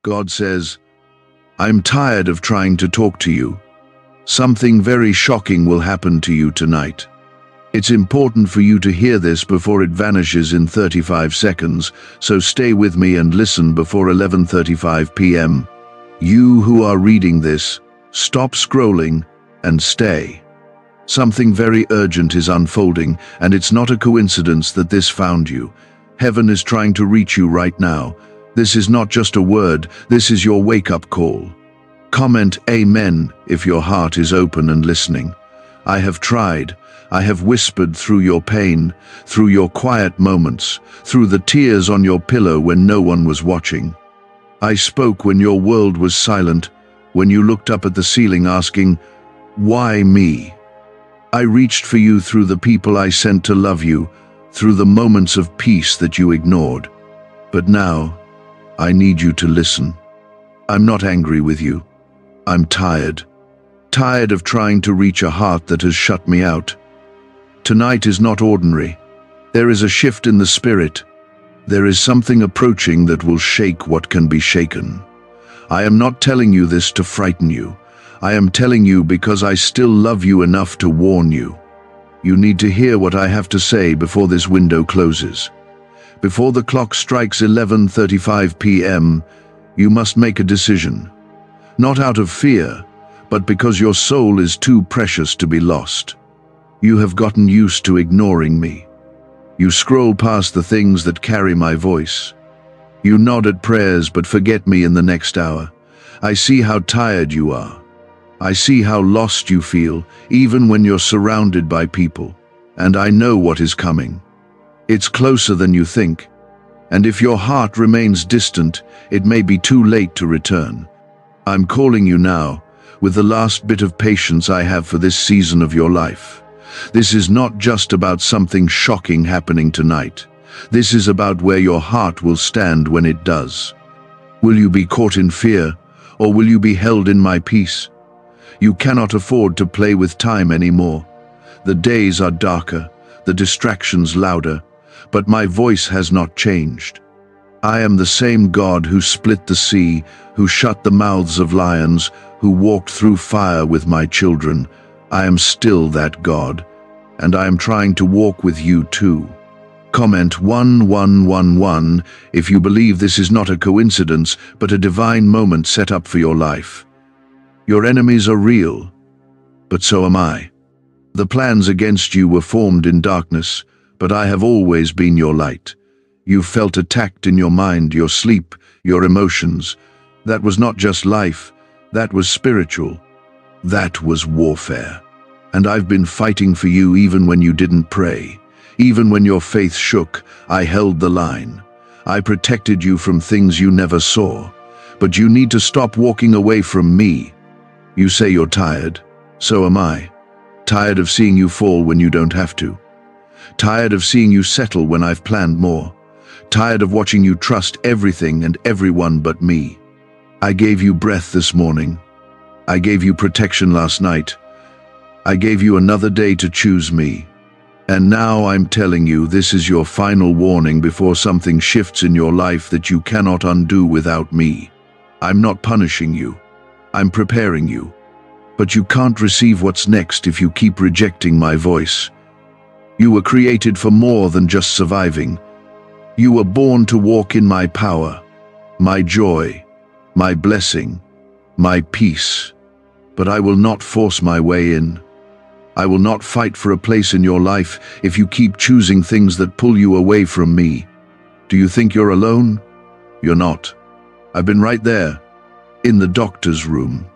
God says, I'm tired of trying to talk to you. Something very shocking will happen to you tonight. It's important for you to hear this before it vanishes in 35 seconds, so stay with me and listen before 11:35 p.m. You who are reading this, stop scrolling and stay. Something very urgent is unfolding, and it's not a coincidence that this found you. Heaven is trying to reach you right now. This is not just a word, this is your wake-up call. Comment Amen if your heart is open and listening. I have tried. I have whispered through your pain, through your quiet moments, through the tears on your pillow when no one was watching. I spoke when your world was silent, when you looked up at the ceiling asking, why me? I reached for you through the people I sent to love you, through the moments of peace that you ignored. But now, I need you to listen. I'm not angry with you. I'm tired. Tired of trying to reach a heart that has shut me out. Tonight is not ordinary. There is a shift in the spirit. There is something approaching that will shake what can be shaken. I am not telling you this to frighten you. I am telling you because I still love you enough to warn you. You need to hear what I have to say before this window closes. Before the clock strikes 11:35 p.m., you must make a decision. Not out of fear, but because your soul is too precious to be lost. You have gotten used to ignoring me. You scroll past the things that carry my voice. You nod at prayers but forget me in the next hour. I see how tired you are. I see how lost you feel, even when you're surrounded by people. And I know what is coming. It's closer than you think. And if your heart remains distant, it may be too late to return. I'm calling you now, with the last bit of patience I have for this season of your life. This is not just about something shocking happening tonight. This is about where your heart will stand when it does. Will you be caught in fear, or will you be held in my peace? You cannot afford to play with time anymore. The days are darker, the distractions louder, but my voice has not changed. I am the same God who split the sea, who shut the mouths of lions, who walked through fire with my children. I am still that God, and I am trying to walk with you too. Comment 1111 if you believe this is not a coincidence, but a divine moment set up for your life. Your enemies are real, but so am I. The plans against you were formed in darkness, but I have always been your light. You felt attacked in your mind, your sleep, your emotions. That was not just life, that was spiritual. That was warfare. And I've been fighting for you even when you didn't pray. Even when your faith shook, I held the line. I protected you from things you never saw. But you need to stop walking away from me. You say you're tired. So am I. Tired of seeing you fall when you don't have to. Tired of seeing you settle when I've planned more. Tired of watching you trust everything and everyone but me. I gave you breath this morning. I gave you protection last night. I gave you another day to choose me. And now I'm telling you this is your final warning before something shifts in your life that you cannot undo without me. I'm not punishing you. I'm preparing you. But you can't receive what's next if you keep rejecting my voice. You were created for more than just surviving. You were born to walk in my power, my joy, my blessing, my peace. But I will not force my way in. I will not fight for a place in your life if you keep choosing things that pull you away from me. Do you think you're alone? You're not. I've been right there, in the doctor's room,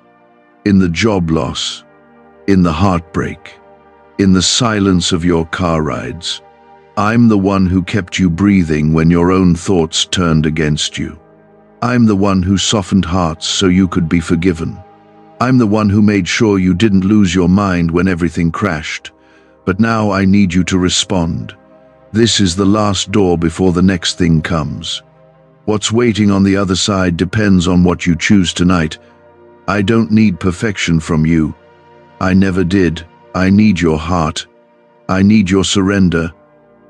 in the job loss, in the heartbreak, in the silence of your car rides. I'm the one who kept you breathing when your own thoughts turned against you. I'm the one who softened hearts so you could be forgiven. I'm the one who made sure you didn't lose your mind when everything crashed. But now I need you to respond. This is the last door before the next thing comes. What's waiting on the other side depends on what you choose tonight. I don't need perfection from you. I never did. I need your heart. I need your surrender.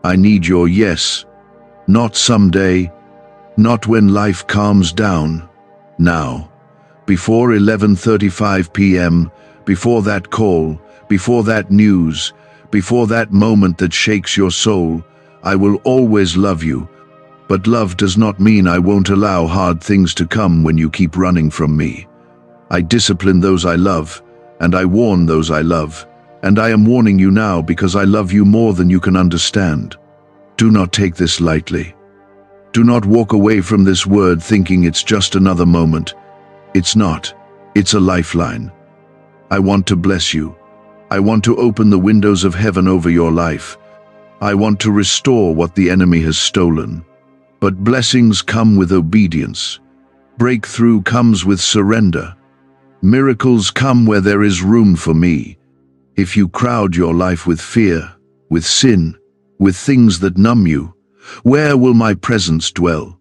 I need your yes. Not someday. Not when life calms down. Now, before 11:35 p.m., before that call, before that news, before that moment that shakes your soul, I will always love you. But love does not mean I won't allow hard things to come when you keep running from me. I discipline those I love, and I warn those I love, and I am warning you now because I love you more than you can understand. Do not take this lightly. Do not walk away from this word thinking it's just another moment. It's not. It's a lifeline. I want to bless you. I want to open the windows of heaven over your life. I want to restore what the enemy has stolen. But blessings come with obedience. Breakthrough comes with surrender. Miracles come where there is room for me. If you crowd your life with fear, with sin, with things that numb you, where will my presence dwell?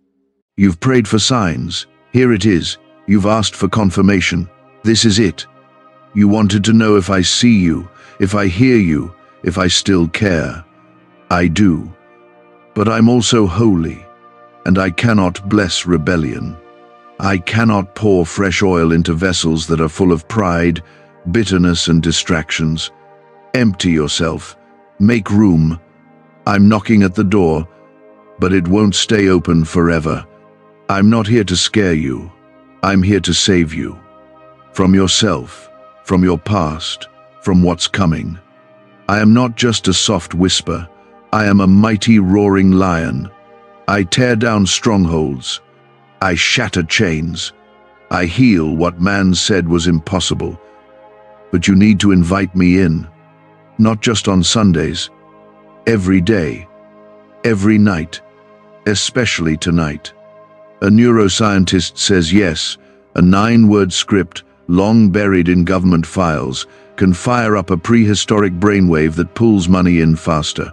You've prayed for signs. Here it is. You've asked for confirmation. This is it. You wanted to know if I see you, if I hear you, if I still care. I do. But I'm also holy, and I cannot bless rebellion. I cannot pour fresh oil into vessels that are full of pride, bitterness, and distractions. Empty yourself. Make room. I'm knocking at the door, but it won't stay open forever. I'm not here to scare you. I'm here to save you. From yourself, from your past, from what's coming. I am not just a soft whisper. I am a mighty roaring lion. I tear down strongholds. I shatter chains. I heal what man said was impossible. But you need to invite me in. Not just on Sundays. Every day. Every night. Especially tonight. A neuroscientist says yes, a 9-word script, long buried in government files, can fire up a prehistoric brainwave that pulls money in faster.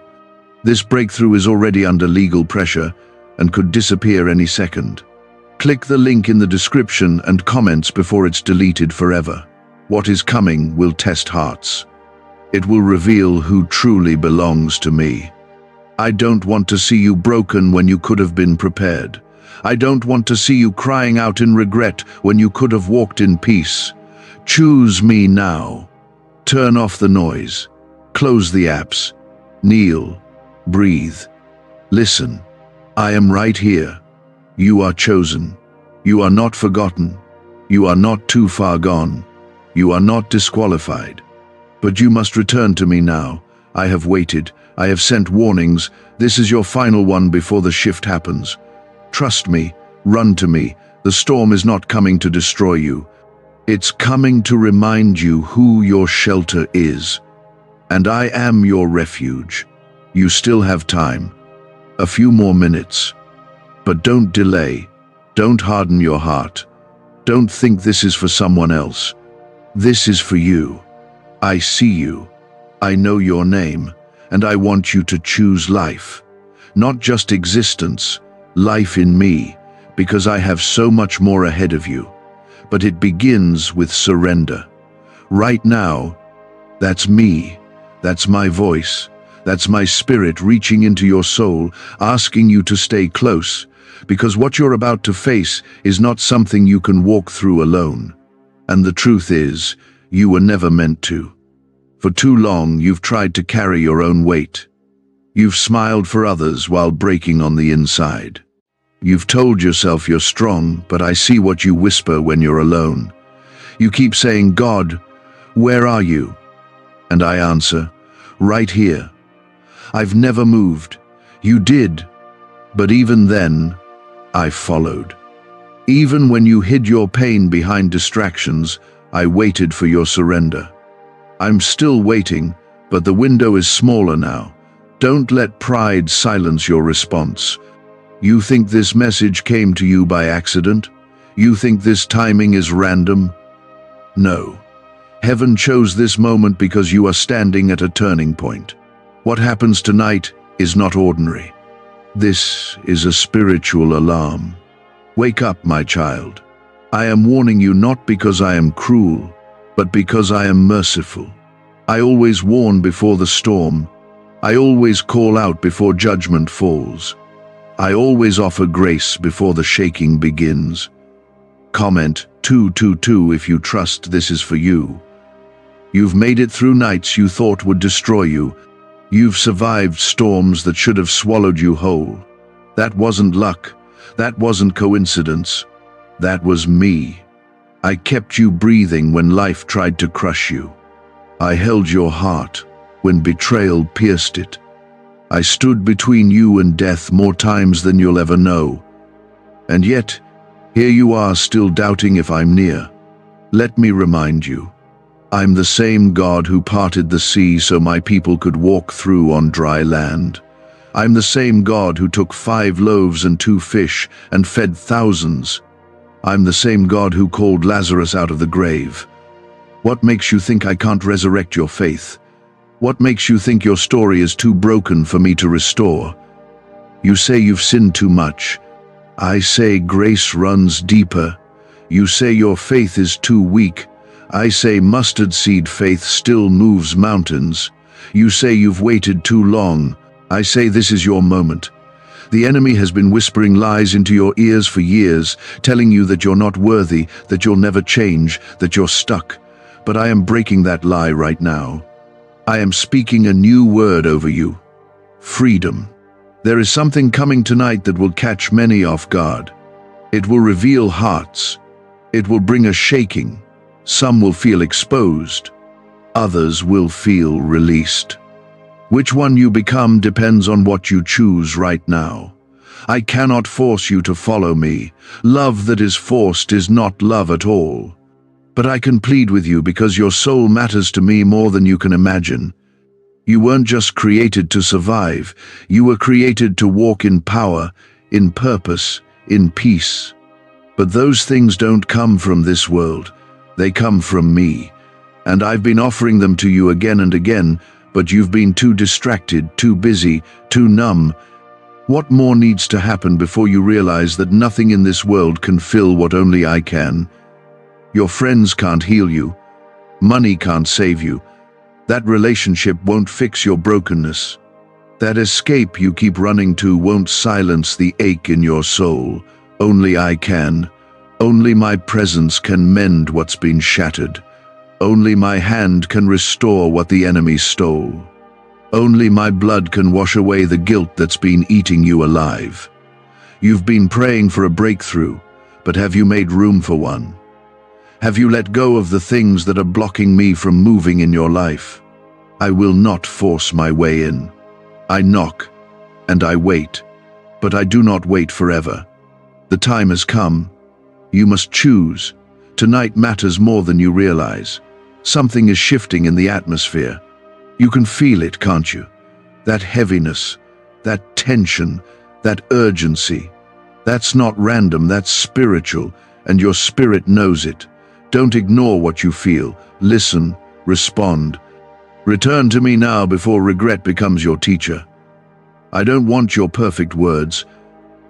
This breakthrough is already under legal pressure and could disappear any second. Click the link in the description and comments before it's deleted forever. What is coming will test hearts. It will reveal who truly belongs to me. I don't want to see you broken when you could have been prepared. I don't want to see you crying out in regret when you could have walked in peace. Choose me now. Turn off the noise. Close the apps. Kneel. Breathe. Listen. I am right here. You are chosen. You are not forgotten. You are not too far gone. You are not disqualified. But you must return to me now. I have waited. I have sent warnings. This is your final one before the shift happens. Trust me. Run to me. The storm is not coming to destroy you. It's coming to remind you who your shelter is. And I am your refuge. You still have time. A few more minutes. But don't delay. Don't harden your heart. Don't think this is for someone else. This is for you. I see you. I know your name. And I want you to choose life. Not just existence. Life in me, because I have so much more ahead of you. But it begins with surrender. Right now, that's me. That's my voice. That's my spirit reaching into your soul, asking you to stay close, because what you're about to face is not something you can walk through alone. And the truth is, you were never meant to. For too long, you've tried to carry your own weight. You've smiled for others while breaking on the inside. You've told yourself you're strong, but I see what you whisper when you're alone. You keep saying, God, where are you? And I answer, right here. I've never moved. You did. But even then, I followed. Even when you hid your pain behind distractions, I waited for your surrender. I'm still waiting, but the window is smaller now. Don't let pride silence your response. You think this message came to you by accident? You think this timing is random? No. Heaven chose this moment because you are standing at a turning point. What happens tonight is not ordinary. This is a spiritual alarm. Wake up, my child. I am warning you not because I am cruel, but because I am merciful. I always warn before the storm. I always call out before judgment falls. I always offer grace before the shaking begins. Comment 222 if you trust this is for you. You've made it through nights you thought would destroy you. You've survived storms that should have swallowed you whole. That wasn't luck. That wasn't coincidence. That was me. I kept you breathing when life tried to crush you. I held your heart when betrayal pierced it. I stood between you and death more times than you'll ever know. And yet, here you are still doubting if I'm near. Let me remind you, I'm the same God who parted the sea so my people could walk through on dry land. I'm the same God who took 5 loaves and 2 fish and fed thousands. I'm the same God who called Lazarus out of the grave. What makes you think I can't resurrect your faith? What makes you think your story is too broken for me to restore? You say you've sinned too much. I say grace runs deeper. You say your faith is too weak. I say mustard seed faith still moves mountains. You say you've waited too long. I say this is your moment. The enemy has been whispering lies into your ears for years, telling you that you're not worthy, that you'll never change, that you're stuck. But I am breaking that lie right now. I am speaking a new word over you. Freedom. There is something coming tonight that will catch many off guard. It will reveal hearts. It will bring a shaking. Some will feel exposed. Others will feel released. Which one you become depends on what you choose right now. I cannot force you to follow me. Love that is forced is not love at all. But I can plead with you because your soul matters to me more than you can imagine. You weren't just created to survive. You were created to walk in power, in purpose, in peace. But those things don't come from this world. They come from me. And I've been offering them to you again and again, but you've been too distracted, too busy, too numb. What more needs to happen before you realize that nothing in this world can fill what only I can? Your friends can't heal you. Money can't save you. That relationship won't fix your brokenness. That escape you keep running to won't silence the ache in your soul. Only I can. Only my presence can mend what's been shattered. Only my hand can restore what the enemy stole. Only my blood can wash away the guilt that's been eating you alive. You've been praying for a breakthrough, but have you made room for one? Have you let go of the things that are blocking me from moving in your life? I will not force my way in. I knock, and I wait, but I do not wait forever. The time has come. You must choose. Tonight matters more than you realize. Something is shifting in the atmosphere. You can feel it, can't you? That heaviness, that tension, that urgency. That's not random, that's spiritual, and your spirit knows it. Don't ignore what you feel. Listen, respond. Return to me now before regret becomes your teacher. I don't want your perfect words.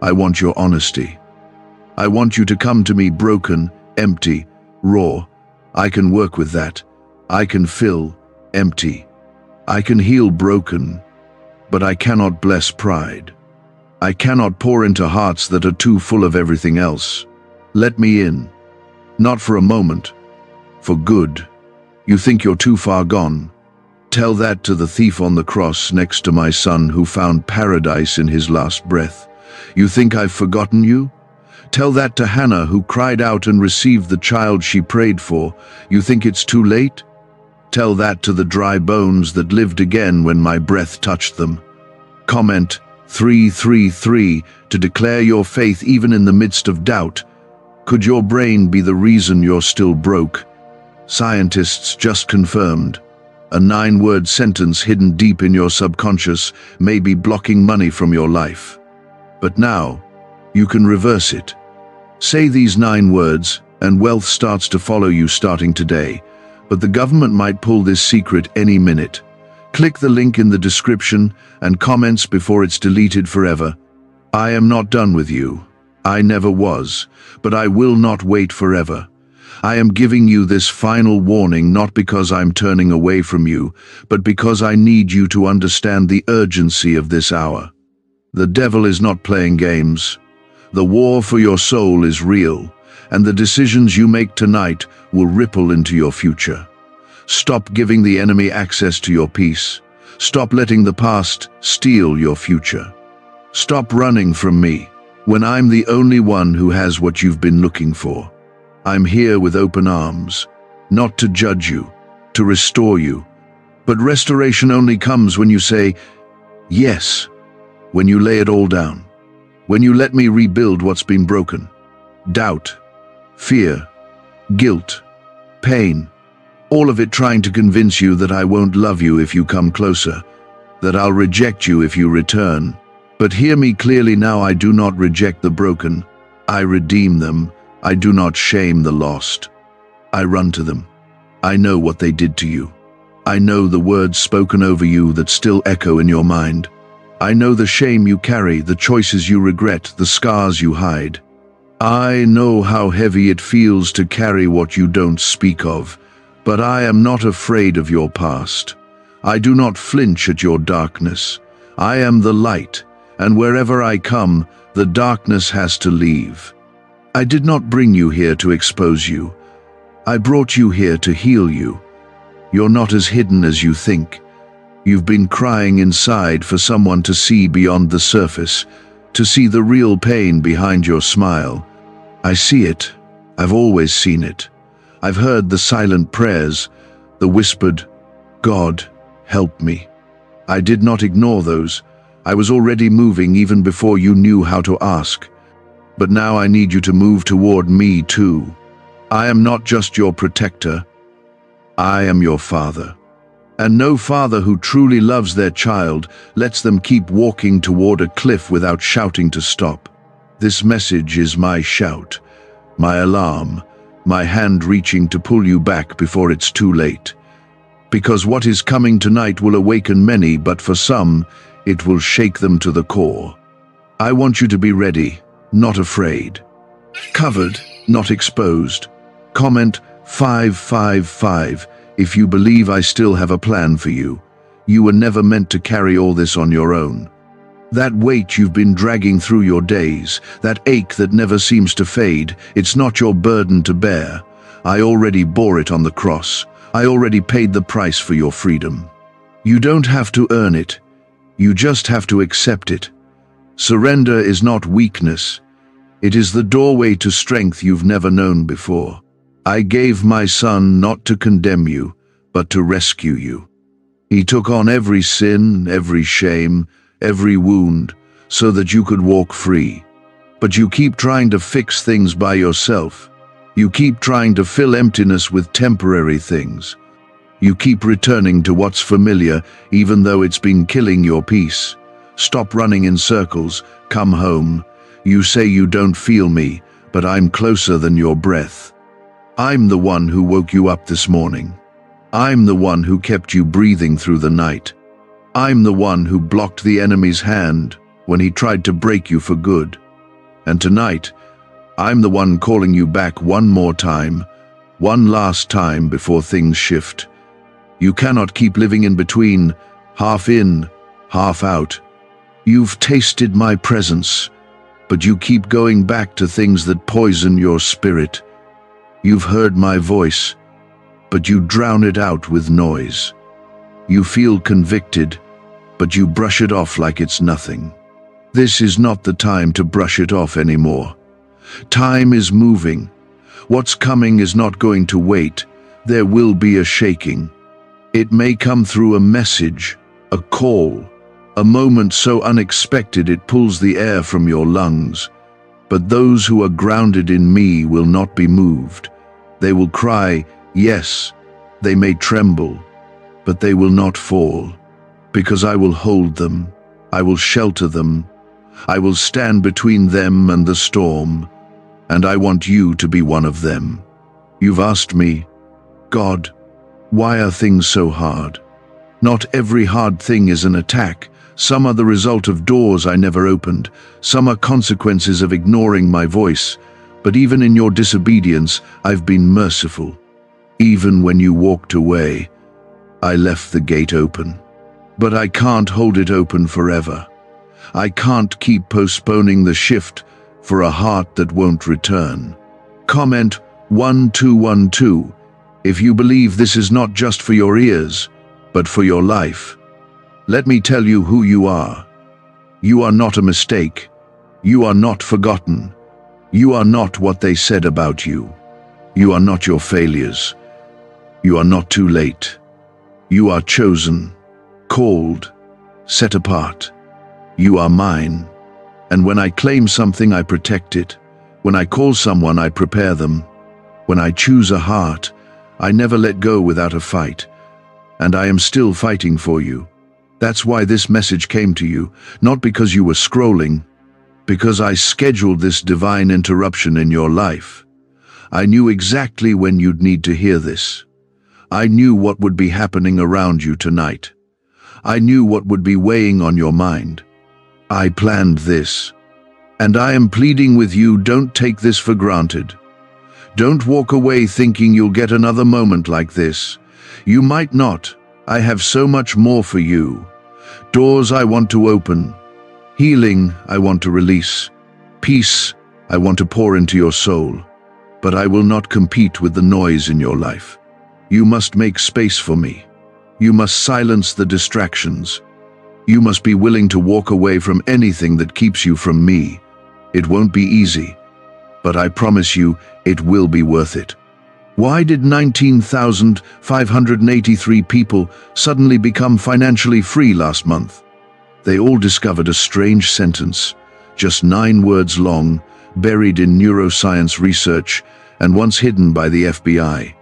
I want your honesty. I want you to come to me broken, empty, raw. I can work with that. I can fill empty. I can heal broken, but I cannot bless pride. I cannot pour into hearts that are too full of everything else. Let me in. Not for a moment, for good. You think you're too far gone. Tell that to the thief on the cross next to my son who found paradise in his last breath. You think I've forgotten you? Tell that to Hannah who cried out and received the child she prayed for. You think it's too late? Tell that to the dry bones that lived again when my breath touched them. Comment 333 to declare your faith even in the midst of doubt. Could your brain be the reason you're still broke? Scientists just confirmed. A 9-word sentence hidden deep in your subconscious may be blocking money from your life. But now, you can reverse it. Say these 9 words, and wealth starts to follow you starting today. But the government might pull this secret any minute. Click the link in the description and comments before it's deleted forever. I am not done with you. I never was, but I will not wait forever. I am giving you this final warning not because I'm turning away from you, but because I need you to understand the urgency of this hour. The devil is not playing games. The war for your soul is real, and the decisions you make tonight will ripple into your future. Stop giving the enemy access to your peace. Stop letting the past steal your future. Stop running from me when I'm the only one who has what you've been looking for. I'm here with open arms, not to judge you, to restore you. But restoration only comes when you say, yes, when you lay it all down, when you let me rebuild what's been broken. Doubt, fear, guilt, pain, all of it trying to convince you that I won't love you if you come closer, that I'll reject you if you return. But hear me clearly now, I do not reject the broken. I redeem them. I do not shame the lost. I run to them. I know what they did to you. I know the words spoken over you that still echo in your mind. I know the shame you carry, the choices you regret, the scars you hide. I know how heavy it feels to carry what you don't speak of, but I am not afraid of your past. I do not flinch at your darkness. I am the light, and wherever I come, the darkness has to leave. I did not bring you here to expose you. I brought you here to heal you. You're not as hidden as you think. You've been crying inside for someone to see beyond the surface, to see the real pain behind your smile. I see it. I've always seen it. I've heard the silent prayers, the whispered, God, help me. I did not ignore those. I was already moving even before you knew how to ask. But now I need you to move toward me too. I am not just your protector. I am your father. And no father who truly loves their child lets them keep walking toward a cliff without shouting to stop. This message is my shout, my alarm, my hand reaching to pull you back before it's too late. Because what is coming tonight will awaken many, but for some, it will shake them to the core. I want you to be ready, not afraid. Covered, not exposed. Comment 555 if you believe I still have a plan for you. You were never meant to carry all this on your own. That weight you've been dragging through your days, that ache that never seems to fade, it's not your burden to bear. I already bore it on the cross. I already paid the price for your freedom. You don't have to earn it. You just have to accept it. Surrender is not weakness. It is the doorway to strength you've never known before. I gave my son not to condemn you, but to rescue you. He took on every sin, every shame, every wound, so that you could walk free. But you keep trying to fix things by yourself. You keep trying to fill emptiness with temporary things. You keep returning to what's familiar, even though it's been killing your peace. Stop running in circles. Come home. You say you don't feel me, but I'm closer than your breath. I'm the one who woke you up this morning. I'm the one who kept you breathing through the night. I'm the one who blocked the enemy's hand when he tried to break you for good. And tonight, I'm the one calling you back one more time, one last time before things shift. You cannot keep living in between, half in, half out. You've tasted my presence, but you keep going back to things that poison your spirit. You've heard my voice, but you drown it out with noise. You feel convicted, but you brush it off like it's nothing. This is not the time to brush it off anymore. Time is moving. What's coming is not going to wait. There will be a shaking. It may come through a message, a call, a moment so unexpected it pulls the air from your lungs. But those who are grounded in me will not be moved. They will cry, yes. They may tremble, but they will not fall. Because I will hold them. I will shelter them. I will stand between them and the storm. And I want you to be one of them. You've asked me, God, why are things so hard? Not every hard thing is an attack. Some are the result of doors I never opened. Some are consequences of ignoring my voice. But even in your disobedience, I've been merciful. Even when you walked away, I left the gate open. But I can't hold it open forever. I can't keep postponing the shift for a heart that won't return. Comment 1212 if you believe this is not just for your ears, but for your life. Let me tell you who you are. You are not a mistake. You are not forgotten. You are not what they said about you. You are not your failures. You are not too late. You are chosen, called, set apart. You are mine. And when I claim something, I protect it. When I call someone, I prepare them. When I choose a heart, I never let go without a fight. And I am still fighting for you. That's why this message came to you, not because you were scrolling, because I scheduled this divine interruption in your life. I knew exactly when you'd need to hear this. I knew what would be happening around you tonight. I knew what would be weighing on your mind. I planned this. And I am pleading with you, don't take this for granted. Don't walk away thinking you'll get another moment like this. You might not. I have so much more for you. Doors I want to open. Healing I want to release. Peace I want to pour into your soul. But I will not compete with the noise in your life. You must make space for me. You must silence the distractions. You must be willing to walk away from anything that keeps you from me. It won't be easy, but I promise you it will be worth it. Why did 19,583 people suddenly become financially free last month? They all discovered a strange sentence, just 9 words long, buried in neuroscience research and once hidden by the FBI.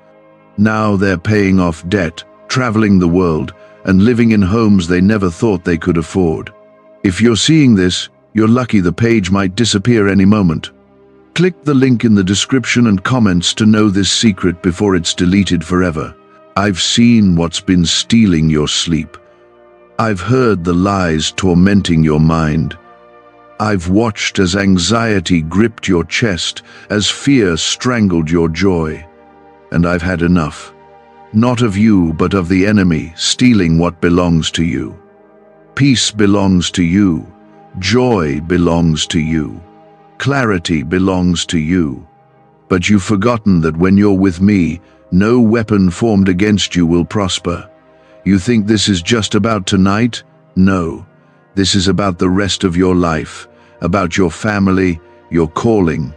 Now they're paying off debt, traveling the world, and living in homes they never thought they could afford. If you're seeing this, you're lucky. The page might disappear any moment. Click the link in the description and comments to know this secret before it's deleted forever. I've seen what's been stealing your sleep. I've heard the lies tormenting your mind. I've watched as anxiety gripped your chest, as fear strangled your joy. And I've had enough. Not of you, but of the enemy stealing what belongs to you. Peace belongs to you. Joy belongs to you. Clarity belongs to you. But you've forgotten that when you're with me, no weapon formed against you will prosper. You think this is just about tonight? No. This is about the rest of your life, about your family, your calling,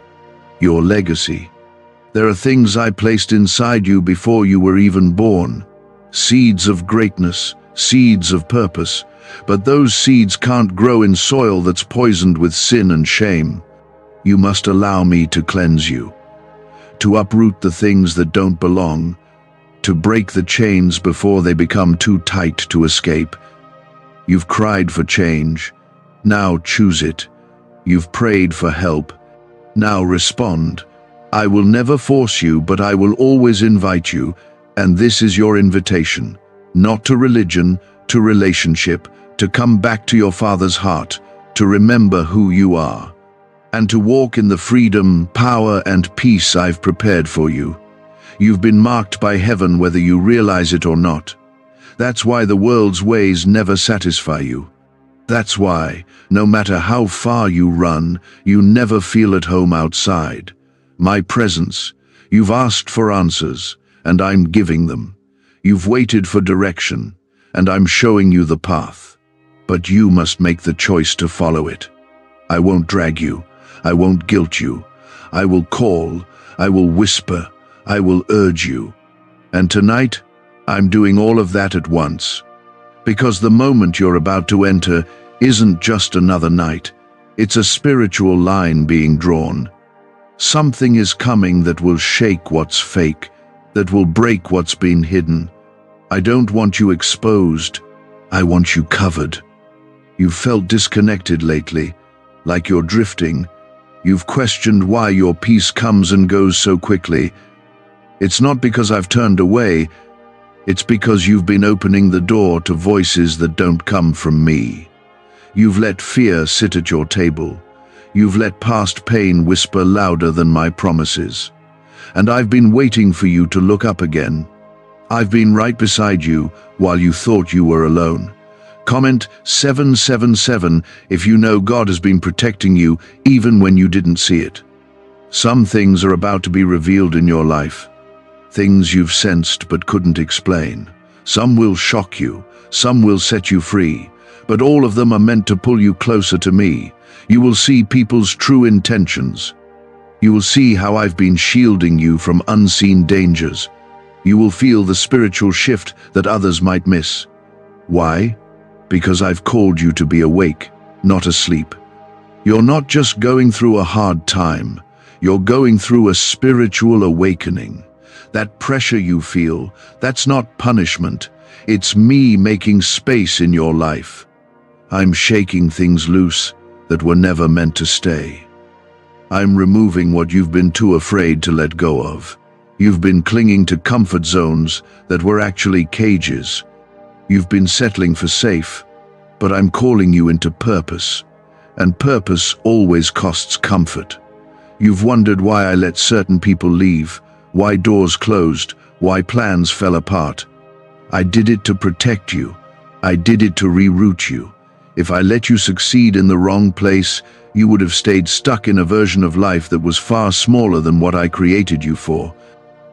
your legacy. There are things I placed inside you before you were even born. Seeds of greatness, seeds of purpose. But those seeds can't grow in soil that's poisoned with sin and shame. You must allow me to cleanse you, to uproot the things that don't belong, to break the chains before they become too tight to escape. You've cried for change. Now choose it. You've prayed for help. Now respond. I will never force you, but I will always invite you, and this is your invitation, not to religion, to relationship, to come back to your Father's heart, to remember who you are, and to walk in the freedom, power, and peace I've prepared for you. You've been marked by heaven whether you realize it or not. That's why the world's ways never satisfy you. That's why, no matter how far you run, you never feel at home outside. My presence, you've asked for answers, and I'm giving them. You've waited for direction, and I'm showing you the path. But you must make the choice to follow it. I won't drag you. I won't guilt you. I will call. I will whisper. I will urge you. And tonight, I'm doing all of that at once. Because the moment you're about to enter isn't just another night. It's a spiritual line being drawn. Something is coming that will shake what's fake, that will break what's been hidden. I don't want you exposed. I want you covered. You've felt disconnected lately, like you're drifting. You've questioned why your peace comes and goes so quickly. It's not because I've turned away. It's because you've been opening the door to voices that don't come from me. You've let fear sit at your table. You've let past pain whisper louder than my promises. And I've been waiting for you to look up again. I've been right beside you while you thought you were alone. Comment 777 if you know God has been protecting you even when you didn't see it. Some things are about to be revealed in your life. Things you've sensed but couldn't explain. Some will shock you, some will set you free, but all of them are meant to pull you closer to me. You will see people's true intentions. You will see how I've been shielding you from unseen dangers. You will feel the spiritual shift that others might miss. Why? Because I've called you to be awake, not asleep. You're not just going through a hard time, you're going through a spiritual awakening. That pressure you feel, that's not punishment. It's me making space in your life. I'm shaking things loose that were never meant to stay. I'm removing what you've been too afraid to let go of. You've been clinging to comfort zones that were actually cages. You've been settling for safe, but I'm calling you into purpose. And purpose always costs comfort. You've wondered why I let certain people leave, why doors closed, why plans fell apart. I did it to protect you. I did it to reroute you. If I let you succeed in the wrong place, you would have stayed stuck in a version of life that was far smaller than what I created you for.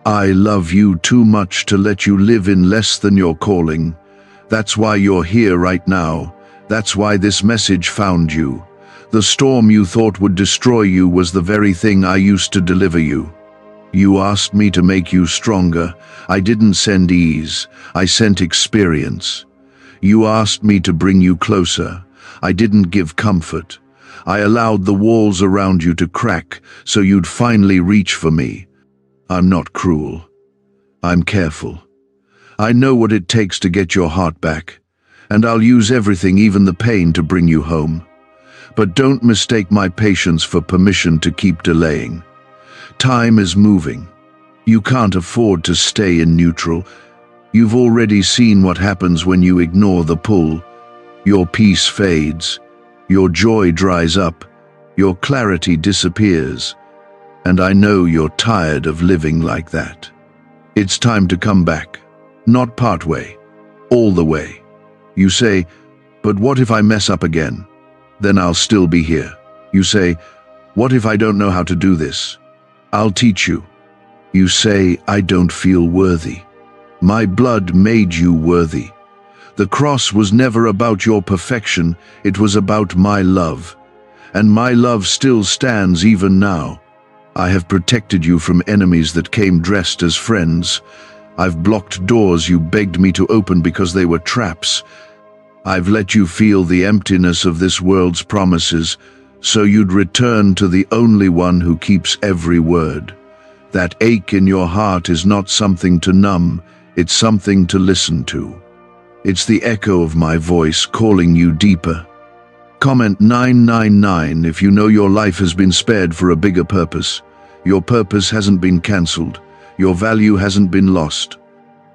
I love you too much to let you live in less than your calling. That's why you're here right now. That's why this message found you. The storm you thought would destroy you was the very thing I used to deliver you. You asked me to make you stronger. I didn't send ease. I sent experience. You asked me to bring you closer. I didn't give comfort. I allowed the walls around you to crack so you'd finally reach for me. I'm not cruel. I'm careful. I know what it takes to get your heart back, and I'll use everything, even the pain, to bring you home. But don't mistake my patience for permission to keep delaying. Time is moving. You can't afford to stay in neutral. You've already seen what happens when you ignore the pull. Your peace fades. Your joy dries up. Your clarity disappears. And I know you're tired of living like that. It's time to come back. Not partway. All the way. You say, but what if I mess up again? Then I'll still be here. You say, what if I don't know how to do this? I'll teach you. You say, I don't feel worthy. My blood made you worthy. The cross was never about your perfection, it was about my love. And my love still stands even now. I have protected you from enemies that came dressed as friends. I've blocked doors you begged me to open because they were traps. I've let you feel the emptiness of this world's promises, so you'd return to the only one who keeps every word. That ache in your heart is not something to numb, it's something to listen to. It's the echo of my voice calling you deeper. Comment 999 if you know your life has been spared for a bigger purpose. Your purpose hasn't been cancelled. Your value hasn't been lost.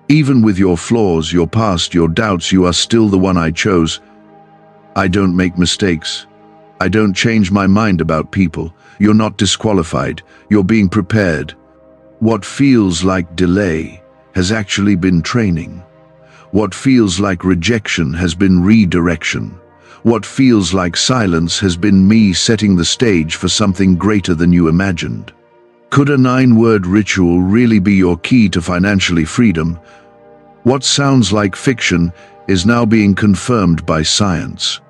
Even with your flaws, your past, your doubts, you are still the one I chose. I don't make mistakes. I don't change my mind about people. You're not disqualified. You're being prepared. What feels like delay has actually been training. What feels like rejection has been redirection. What feels like silence has been me setting the stage for something greater than you imagined. Could a 9-word ritual really be your key to financially freedom? What sounds like fiction is now being confirmed by science.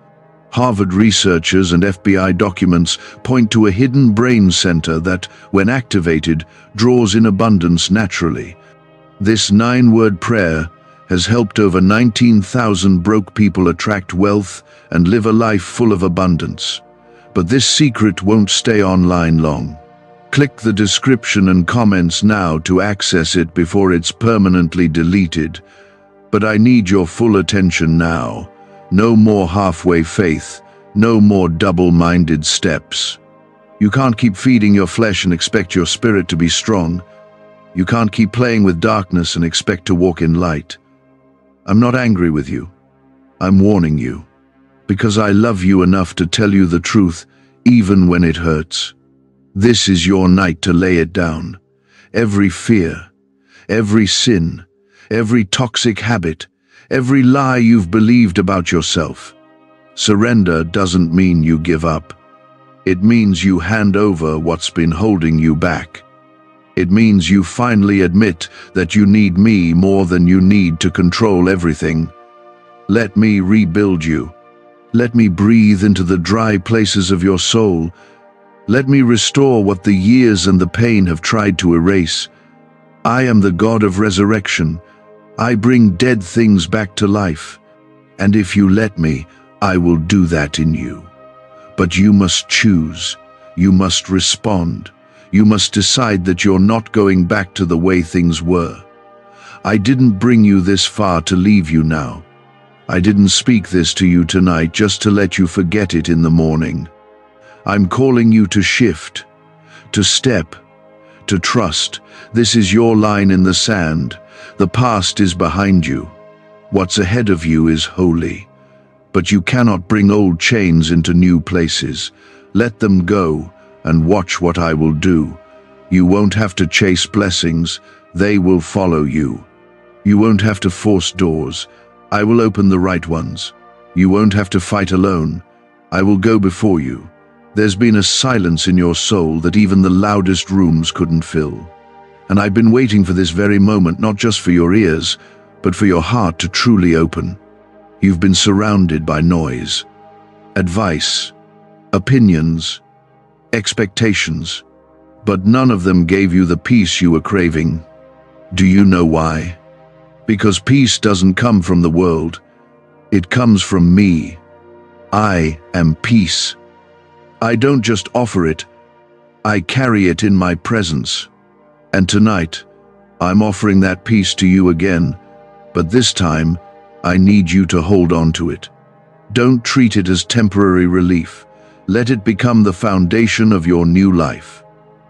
Harvard researchers and FBI documents point to a hidden brain center that, when activated, draws in abundance naturally. This 9-word prayer has helped over 19,000 broke people attract wealth and live a life full of abundance. But this secret won't stay online long. Click the description and comments now to access it before it's permanently deleted. But I need your full attention now. No more halfway faith, no more double-minded steps. You can't keep feeding your flesh and expect your spirit to be strong. You can't keep playing with darkness and expect to walk in light. I'm not angry with you. I'm warning you. Because I love you enough to tell you the truth, even when it hurts. This is your night to lay it down. Every fear, every sin, every toxic habit, every lie you've believed about yourself. Surrender doesn't mean you give up. It means you hand over what's been holding you back. It means you finally admit that you need me more than you need to control everything. Let me rebuild you. Let me breathe into the dry places of your soul. Let me restore what the years and the pain have tried to erase. I am the God of resurrection. I bring dead things back to life. And if you let me, I will do that in you. But you must choose. You must respond. You must decide that you're not going back to the way things were. I didn't bring you this far to leave you now. I didn't speak this to you tonight just to let you forget it in the morning. I'm calling you to shift, to step, to trust. This is your line in the sand. The past is behind you. What's ahead of you is holy. But you cannot bring old chains into new places. Let them go and watch what I will do. You won't have to chase blessings. They will follow you. You won't have to force doors. I will open the right ones. You won't have to fight alone. I will go before you. There's been a silence in your soul that even the loudest rooms couldn't fill. And I've been waiting for this very moment, not just for your ears, but for your heart to truly open. You've been surrounded by noise, advice, opinions, expectations, but none of them gave you the peace you were craving. Do you know why? Because peace doesn't come from the world. It comes from me. I am peace. I don't just offer it, I carry it in my presence. And tonight, I'm offering that peace to you again, but this time, I need you to hold on to it. Don't treat it as temporary relief. Let it become the foundation of your new life.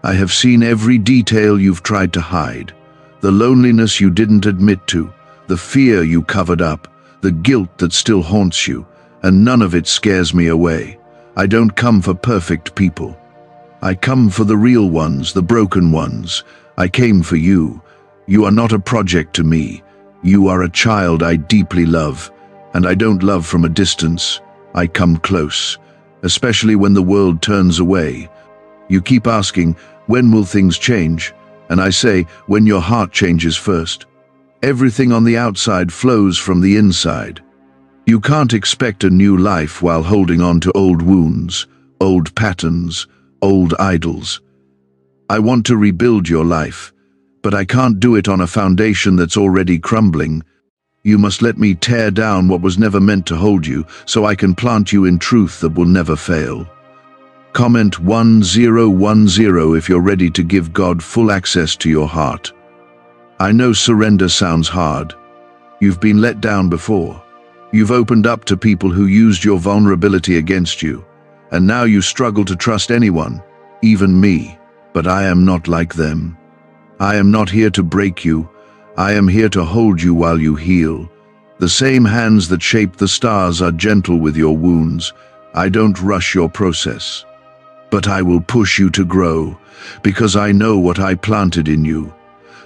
I have seen every detail you've tried to hide, the loneliness you didn't admit to, the fear you covered up, the guilt that still haunts you, and none of it scares me away. I don't come for perfect people. I come for the real ones, the broken ones. I came for you. You are not a project to me. You are a child I deeply love, and I don't love from a distance. I come close, especially when the world turns away. You keep asking, when will things change? And I say, when your heart changes first. Everything on the outside flows from the inside. You can't expect a new life while holding on to old wounds, old patterns, old idols. I want to rebuild your life, but I can't do it on a foundation that's already crumbling. You must let me tear down what was never meant to hold you, so I can plant you in truth that will never fail. Comment 1010 if you're ready to give God full access to your heart. I know surrender sounds hard. You've been let down before. You've opened up to people who used your vulnerability against you, and now you struggle to trust anyone, even me. But I am not like them. I am not here to break you. I am here to hold you while you heal. The same hands that shape the stars are gentle with your wounds. I don't rush your process. But I will push you to grow, because I know what I planted in you.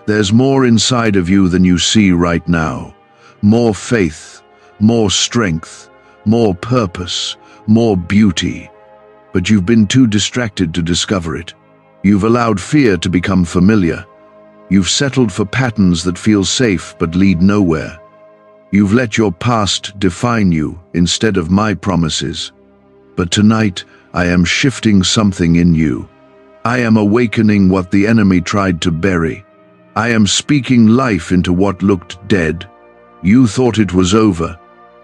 There's more inside of you than you see right now. More faith, more strength, more purpose, more beauty. But you've been too distracted to discover it. You've allowed fear to become familiar. You've settled for patterns that feel safe but lead nowhere. You've let your past define you instead of my promises. But tonight, I am shifting something in you. I am awakening what the enemy tried to bury. I am speaking life into what looked dead. You thought it was over,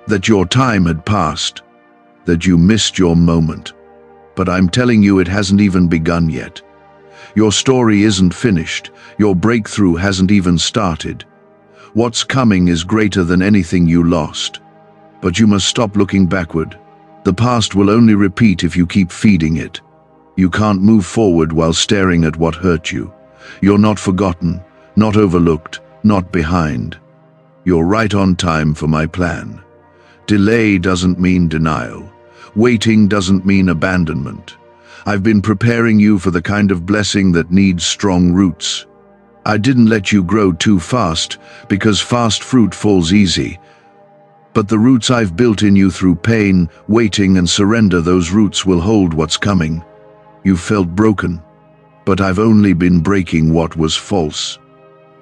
that your time had passed, that you missed your moment. But I'm telling you, it hasn't even begun yet. Your story isn't finished. Your breakthrough hasn't even started. What's coming is greater than anything you lost. But you must stop looking backward. The past will only repeat if you keep feeding it. You can't move forward while staring at what hurt you. You're not forgotten, not overlooked, not behind. You're right on time for my plan. Delay doesn't mean denial. Waiting doesn't mean abandonment. I've been preparing you for the kind of blessing that needs strong roots. I didn't let you grow too fast, because fast fruit falls easy. But the roots I've built in you through pain, waiting, and surrender, those roots will hold what's coming. You felt broken, but I've only been breaking what was false.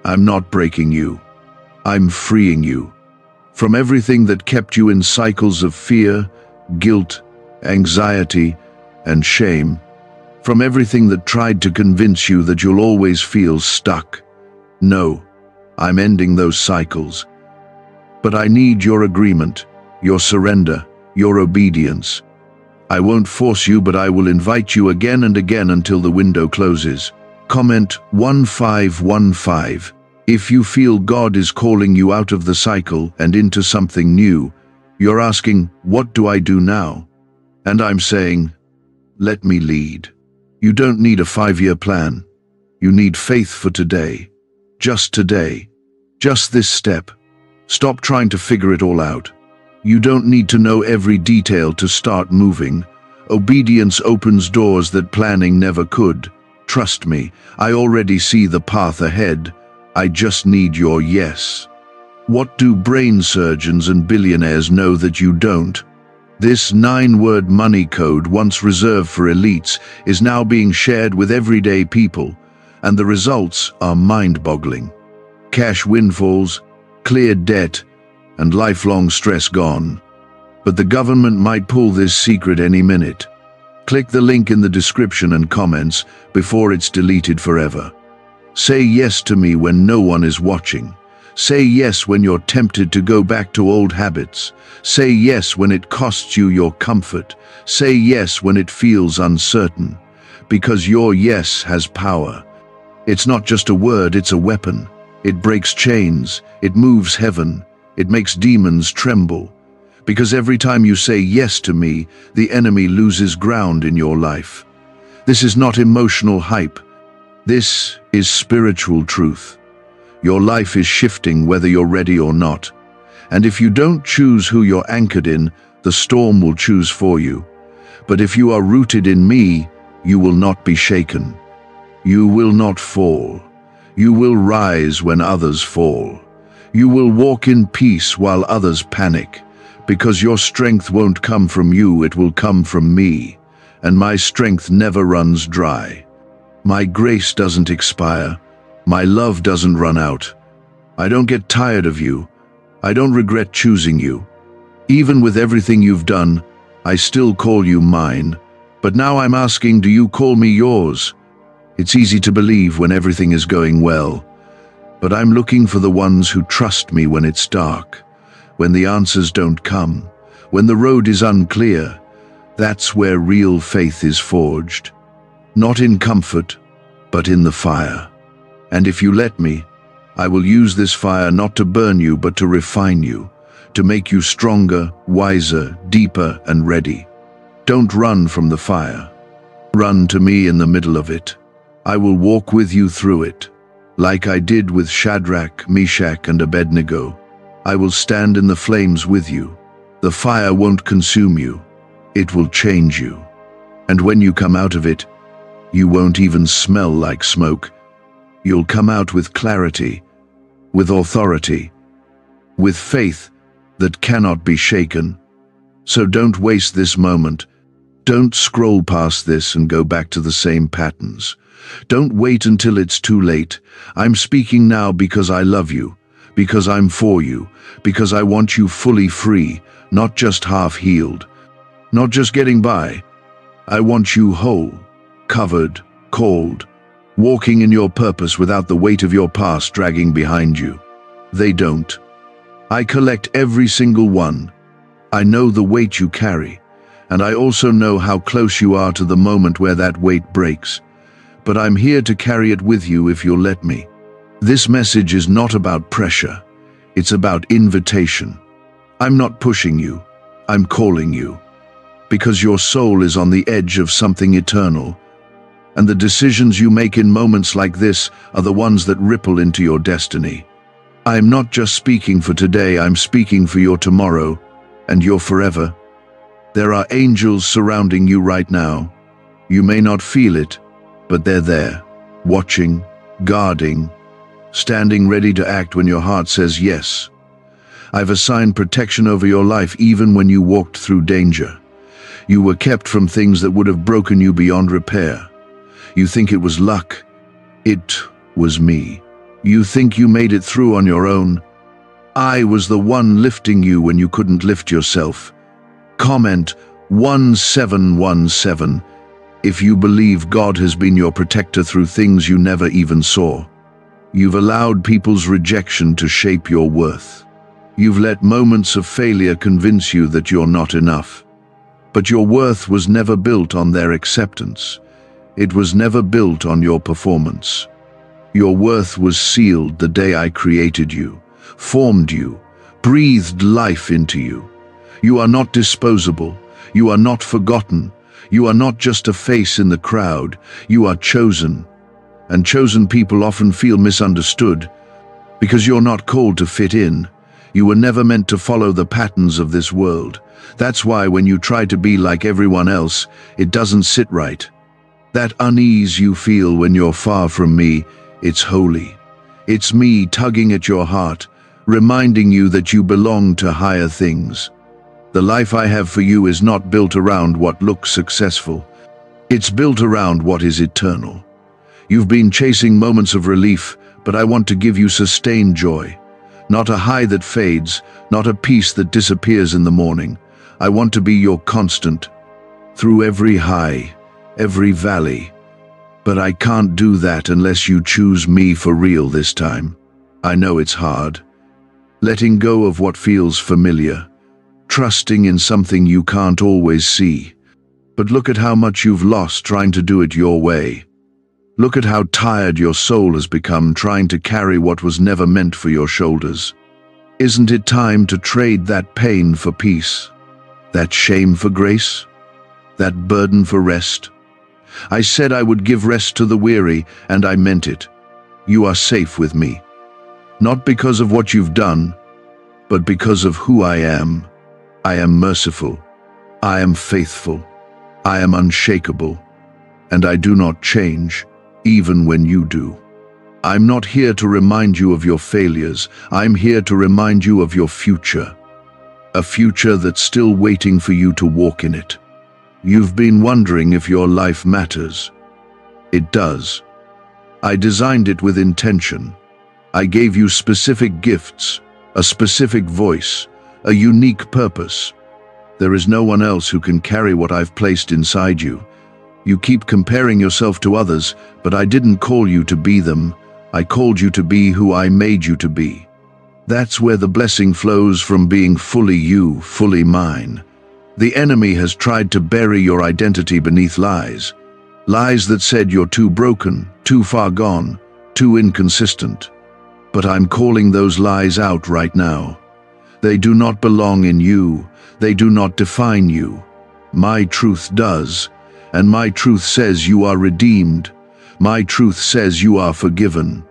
I'm not breaking you. I'm freeing you from everything that kept you in cycles of fear, guilt, anxiety, and shame, from everything that tried to convince you that you'll always feel stuck. No, I'm ending those cycles. But I need your agreement, your surrender, your obedience. I won't force you, but I will invite you again and again until the window closes. Comment 1515. If you feel God is calling you out of the cycle and into something new, you're asking, what do I do now? And I'm saying, let me lead. You don't need a 5-year plan. You need faith for today. Just today. Just this step. Stop trying to figure it all out. You don't need to know every detail to start moving. Obedience opens doors that planning never could. Trust me, I already see the path ahead. I just need your yes. What do brain surgeons and billionaires know that you don't? This 9-word money code, once reserved for elites, is now being shared with everyday people, and the results are mind-boggling. Cash windfalls, cleared debt, and lifelong stress gone. But the government might pull this secret any minute. Click the link in the description and comments before it's deleted forever. Say yes to me when no one is watching. Say yes when you're tempted to go back to old habits. Say yes when it costs you your comfort. Say yes when it feels uncertain. Because your yes has power. It's not just a word, it's a weapon. It breaks chains, it moves heaven, it makes demons tremble. Because every time you say yes to me, the enemy loses ground in your life. This is not emotional hype. This is spiritual truth. Your life is shifting whether you're ready or not. And if you don't choose who you're anchored in, the storm will choose for you. But if you are rooted in me, you will not be shaken. You will not fall. You will rise when others fall. You will walk in peace while others panic. Because your strength won't come from you, it will come from me. And my strength never runs dry. My grace doesn't expire. My love doesn't run out. I don't get tired of you. I don't regret choosing you. Even with everything you've done, I still call you mine. But now I'm asking, do you call me yours? It's easy to believe when everything is going well. But I'm looking for the ones who trust me when it's dark, when the answers don't come, when the road is unclear. That's where real faith is forged. Not in comfort, but in the fire. And if you let me, I will use this fire not to burn you, but to refine you, to make you stronger, wiser, deeper, and ready. Don't run from the fire. Run to me in the middle of it. I will walk with you through it, like I did with Shadrach, Meshach, and Abednego. I will stand in the flames with you. The fire won't consume you. It will change you. And when you come out of it, you won't even smell like smoke. You'll come out with clarity, with authority, with faith that cannot be shaken. So don't waste this moment. Don't scroll past this and go back to the same patterns. Don't wait until it's too late. I'm speaking now because I love you, because I'm for you, because I want you fully free, not just half-healed, not just getting by. I want you whole, covered, called, walking in your purpose without the weight of your past dragging behind you. They don't. I collect every single one. I know the weight you carry, and I also know how close you are to the moment where that weight breaks. But I'm here to carry it with you if you'll let me. This message is not about pressure. It's about invitation. I'm not pushing you. I'm calling you. Because your soul is on the edge of something eternal. And the decisions you make in moments like this are the ones that ripple into your destiny. I'm not just speaking for today, I'm speaking for your tomorrow and your forever. There are angels surrounding you right now. You may not feel it, but they're there, watching, guarding, standing ready to act when your heart says yes. I've assigned protection over your life even when you walked through danger. You were kept from things that would have broken you beyond repair. You think it was luck. It was me. You think you made it through on your own. I was the one lifting you when you couldn't lift yourself. Comment 1717 if you believe God has been your protector through things you never even saw. You've allowed people's rejection to shape your worth. You've let moments of failure convince you that you're not enough. But your worth was never built on their acceptance. It was never built on your performance. Your worth was sealed the day I created you, formed you, breathed life into you. You are not disposable. You are not forgotten. You are not just a face in the crowd. You are chosen. And chosen people often feel misunderstood because you're not called to fit in. You were never meant to follow the patterns of this world. That's why when you try to be like everyone else, it doesn't sit right. That unease you feel when you're far from me, it's holy. It's me tugging at your heart, reminding you that you belong to higher things. The life I have for you is not built around what looks successful. It's built around what is eternal. You've been chasing moments of relief, but I want to give you sustained joy. Not a high that fades, not a peace that disappears in the morning. I want to be your constant, through every high, every valley. But I can't do that unless you choose me for real this time. I know it's hard. Letting go of what feels familiar, trusting in something you can't always see. But look at how much you've lost trying to do it your way. Look at how tired your soul has become trying to carry what was never meant for your shoulders. Isn't it time to trade that pain for peace? That shame for grace? That burden for rest? I said I would give rest to the weary, and I meant it. You are safe with me. Not because of what you've done, but because of who I am. I am merciful. I am faithful. I am unshakable. And I do not change, even when you do. I'm not here to remind you of your failures. I'm here to remind you of your future. A future that's still waiting for you to walk in it. You've been wondering if your life matters. It does. I designed it with intention. I gave you specific gifts, a specific voice, a unique purpose. There is no one else who can carry what I've placed inside you. You keep comparing yourself to others, but I didn't call you to be them. I called you to be who I made you to be. That's where the blessing flows from being fully you, fully mine. The enemy has tried to bury your identity beneath lies. Lies that said you're too broken, too far gone, too inconsistent. But I'm calling those lies out right now. They do not belong in you. They do not define you. My truth does. And my truth says you are redeemed. My truth says you are forgiven.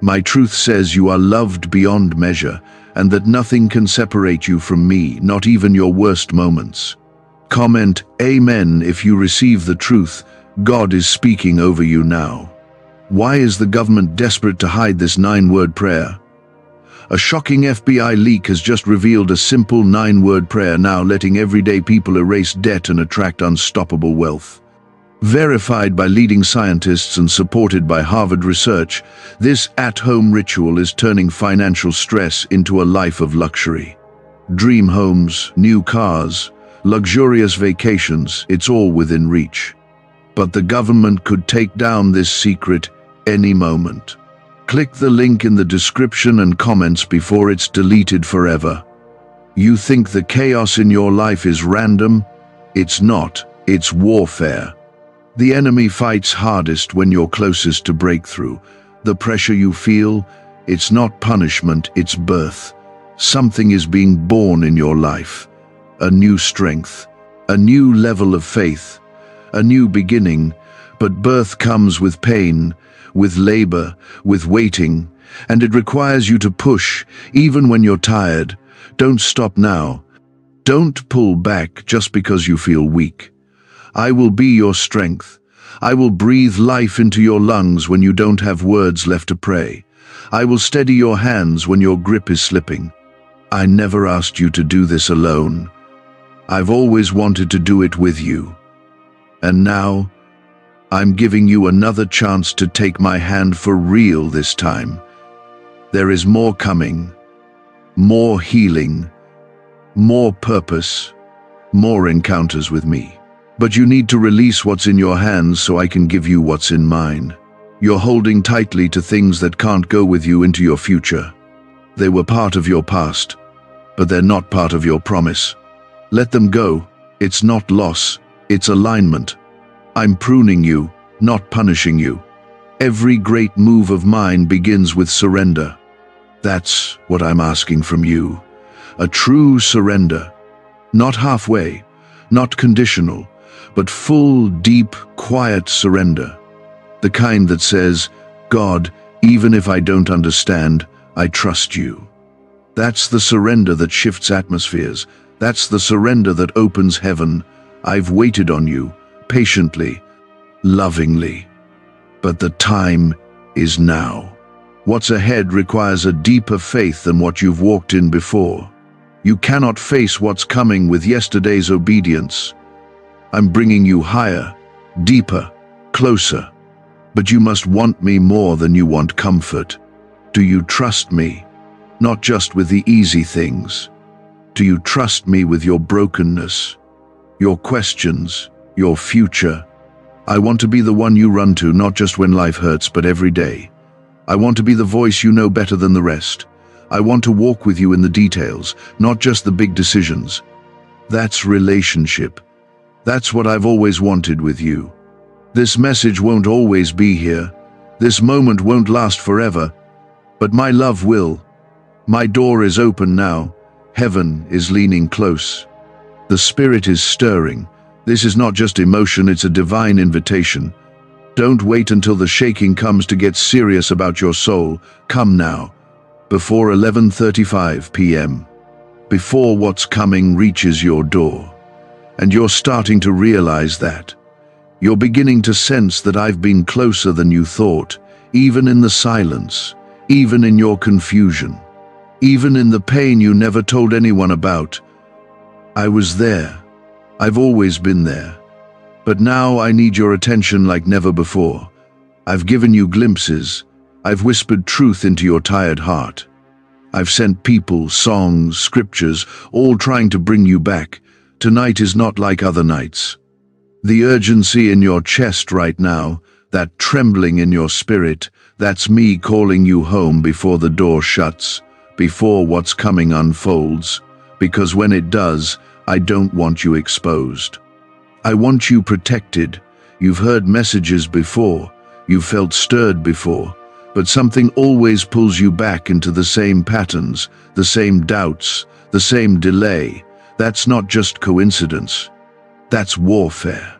My truth says you are loved beyond measure, and that nothing can separate you from me, not even your worst moments. Comment Amen if you receive the truth. God is speaking over you now. Why is the government desperate to hide this 9-word prayer? A shocking FBI leak has just revealed a simple 9-word prayer now letting everyday people erase debt and attract unstoppable wealth. Verified by leading scientists and supported by Harvard research, this at-home ritual is turning financial stress into a life of luxury. Dream homes, new cars, luxurious vacations, it's all within reach. But the government could take down this secret any moment. Click the link in the description and comments before it's deleted forever. You think the chaos in your life is random? It's not, it's warfare. The enemy fights hardest when you're closest to breakthrough. The pressure you feel, it's not punishment, it's birth. Something is being born in your life. A new strength, a new level of faith, a new beginning. But birth comes with pain, with labor, with waiting, and it requires you to push, even when you're tired. Don't stop now. Don't pull back just because you feel weak. I will be your strength. I will breathe life into your lungs when you don't have words left to pray. I will steady your hands when your grip is slipping. I never asked you to do this alone. I've always wanted to do it with you. And now, I'm giving you another chance to take my hand for real this time. There is more coming, more healing, more purpose, more encounters with me. But you need to release what's in your hands so I can give you what's in mine. You're holding tightly to things that can't go with you into your future. They were part of your past, but they're not part of your promise. Let them go. It's not loss, it's alignment. I'm pruning you, not punishing you. Every great move of mine begins with surrender. That's what I'm asking from you. A true surrender. Not halfway, not conditional, but full, deep, quiet surrender. The kind that says, God, even if I don't understand, I trust you. That's the surrender that shifts atmospheres. That's the surrender that opens heaven. I've waited on you, patiently, lovingly. But the time is now. What's ahead requires a deeper faith than what you've walked in before. You cannot face what's coming with yesterday's obedience. I'm bringing you higher, deeper, closer. But you must want me more than you want comfort. Do you trust me? Not just with the easy things. Do you trust me with your brokenness, your questions, your future? I want to be the one you run to, not just when life hurts, but every day. I want to be the voice you know better than the rest. I want to walk with you in the details, not just the big decisions. That's relationship. That's what I've always wanted with you. This message won't always be here. This moment won't last forever. But my love will. My door is open now. Heaven is leaning close. The Spirit is stirring. This is not just emotion, it's a divine invitation. Don't wait until the shaking comes to get serious about your soul. Come now, before 11:35 p.m. Before what's coming reaches your door. And you're starting to realize that. You're beginning to sense that I've been closer than you thought, even in the silence, even in your confusion, even in the pain you never told anyone about. I was there. I've always been there. But now I need your attention like never before. I've given you glimpses. I've whispered truth into your tired heart. I've sent people, songs, scriptures, all trying to bring you back. Tonight is not like other nights. The urgency in your chest right now, that trembling in your spirit, that's me calling you home before the door shuts, before what's coming unfolds, because when it does, I don't want you exposed. I want you protected. You've heard messages before, you've felt stirred before, but something always pulls you back into the same patterns, the same doubts, the same delay. That's not just coincidence. That's warfare.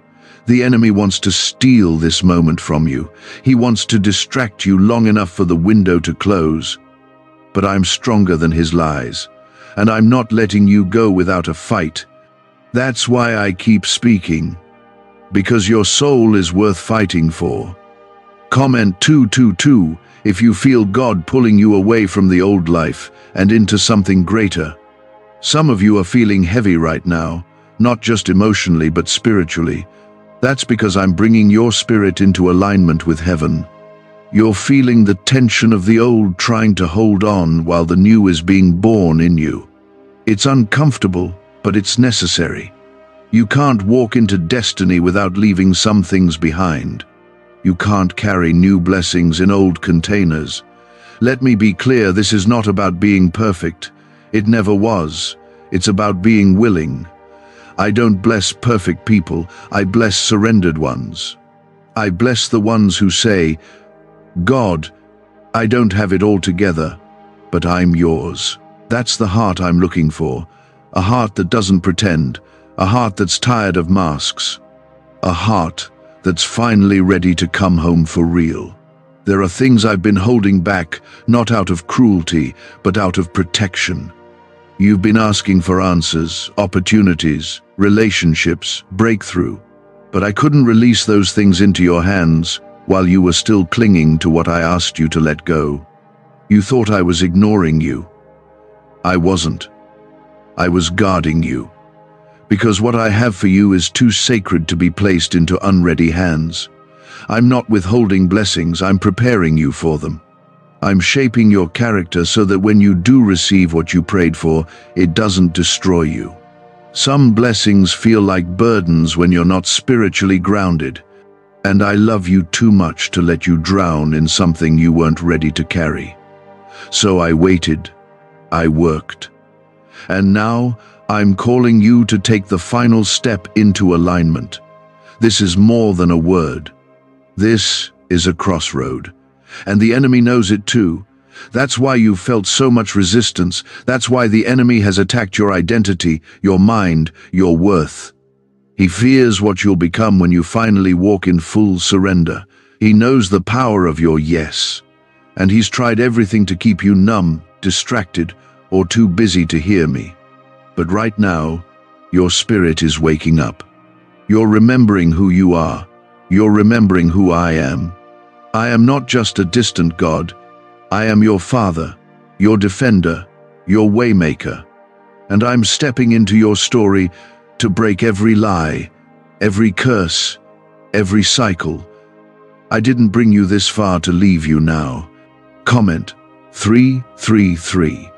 The enemy wants to steal this moment from you. He wants to distract you long enough for the window to close. But I'm stronger than his lies, and I'm not letting you go without a fight. That's why I keep speaking, because your soul is worth fighting for. Comment 222 if you feel God pulling you away from the old life and into something greater. Some of you are feeling heavy right now, not just emotionally but spiritually. That's because I'm bringing your spirit into alignment with heaven. You're feeling the tension of the old trying to hold on while the new is being born in you. It's uncomfortable, but it's necessary. You can't walk into destiny without leaving some things behind. You can't carry new blessings in old containers. Let me be clear, this is not about being perfect. It never was. It's about being willing. I don't bless perfect people, I bless surrendered ones. I bless the ones who say, God, I don't have it all together, but I'm yours. That's the heart I'm looking for. A heart that doesn't pretend, a heart that's tired of masks, a heart that's finally ready to come home for real. There are things I've been holding back, not out of cruelty, but out of protection. You've been asking for answers, opportunities, relationships, breakthrough, but I couldn't release those things into your hands while you were still clinging to what I asked you to let go. You thought I was ignoring you. I wasn't. I was guarding you. because what I have for you is too sacred to be placed into unready hands. I'm not withholding blessings, I'm preparing you for them. I'm shaping your character so that when you do receive what you prayed for, it doesn't destroy you. Some blessings feel like burdens when you're not spiritually grounded, and I love you too much to let you drown in something you weren't ready to carry. So I waited, I worked, and now I'm calling you to take the final step into alignment. This is more than a word. This is a crossroad. And the enemy knows it too. That's why you've felt so much resistance. That's why the enemy has attacked your identity, your mind, your worth. He fears what you'll become when you finally walk in full surrender. He knows the power of your yes. And he's tried everything to keep you numb, distracted, or too busy to hear me. But right now, your spirit is waking up. You're remembering who you are. You're remembering who I am. I am not just a distant God. I am your Father, your defender, your waymaker. And I'm stepping into your story to break every lie, every curse, every cycle. I didn't bring you this far to leave you now. Comment 333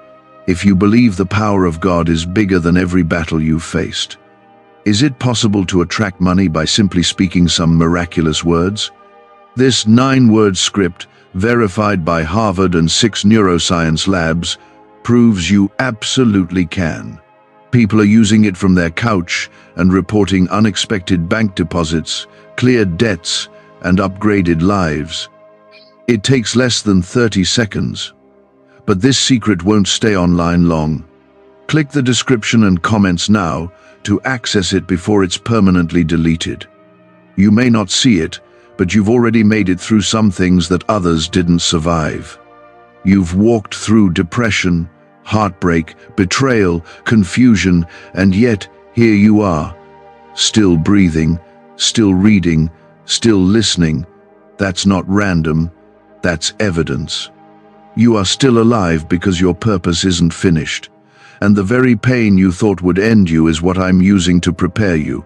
if you believe the power of God is bigger than every battle you've faced. Is it possible to attract money by simply speaking some miraculous words? This 9-word script, verified by Harvard and 6 neuroscience labs, proves you absolutely can. People are using it from their couch and reporting unexpected bank deposits, cleared debts, and upgraded lives. It takes less than 30 seconds. But this secret won't stay online long. Click the description and comments now to access it before it's permanently deleted. You may not see it, but you've already made it through some things that others didn't survive. You've walked through depression, heartbreak, betrayal, confusion, and yet here you are, still breathing, still reading, still listening. That's not random, that's evidence. You are still alive because your purpose isn't finished, and the very pain you thought would end you is what I'm using to prepare you.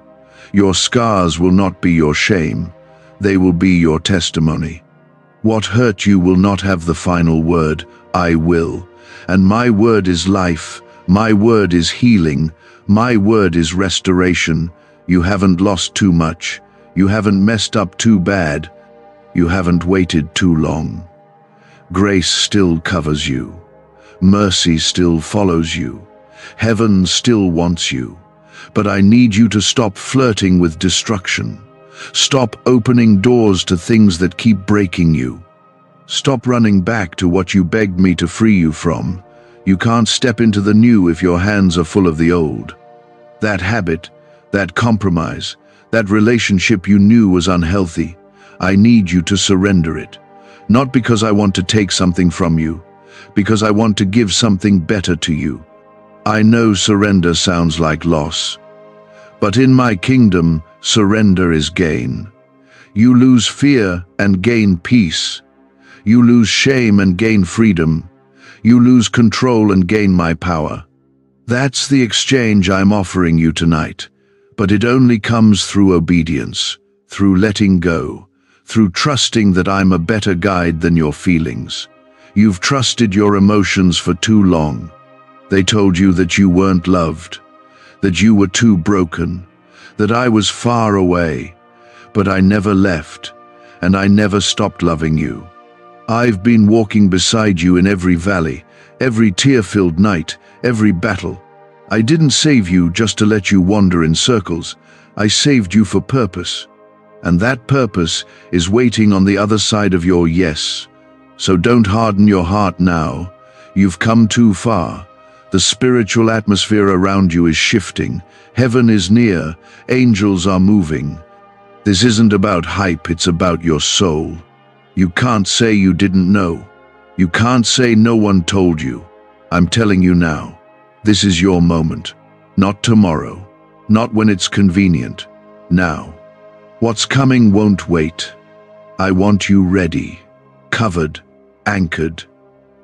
Your scars will not be your shame, they will be your testimony. What hurt you will not have the final word, I will. And my word is life, my word is healing, my word is restoration. You haven't lost too much, you haven't messed up too bad, you haven't waited too long. Grace still covers you, mercy still follows you, heaven still wants you. But I need you to stop flirting with destruction. Stop opening doors to things that keep breaking you. Stop running back to what you begged me to free you from. You can't step into the new if your hands are full of the old. That habit, that compromise, that relationship you knew was unhealthy, I need you to surrender it. Not because I want to take something from you, because I want to give something better to you. I know surrender sounds like loss, but in my kingdom, surrender is gain. You lose fear and gain peace. You lose shame and gain freedom. You lose control and gain my power. That's the exchange I'm offering you tonight, but it only comes through obedience, through letting go, through trusting that I'm a better guide than your feelings. You've trusted your emotions for too long. They told you that you weren't loved, that you were too broken, that I was far away, but I never left, and I never stopped loving you. I've been walking beside you in every valley, every tear-filled night, every battle. I didn't save you just to let you wander in circles. I saved you for purpose. And that purpose is waiting on the other side of your yes. So don't harden your heart now. You've come too far. The spiritual atmosphere around you is shifting. Heaven is near. Angels are moving. This isn't about hype, it's about your soul. You can't say you didn't know. You can't say no one told you. I'm telling you now. This is your moment. Not tomorrow. Not when it's convenient. Now. What's coming won't wait. I want you ready, covered, anchored.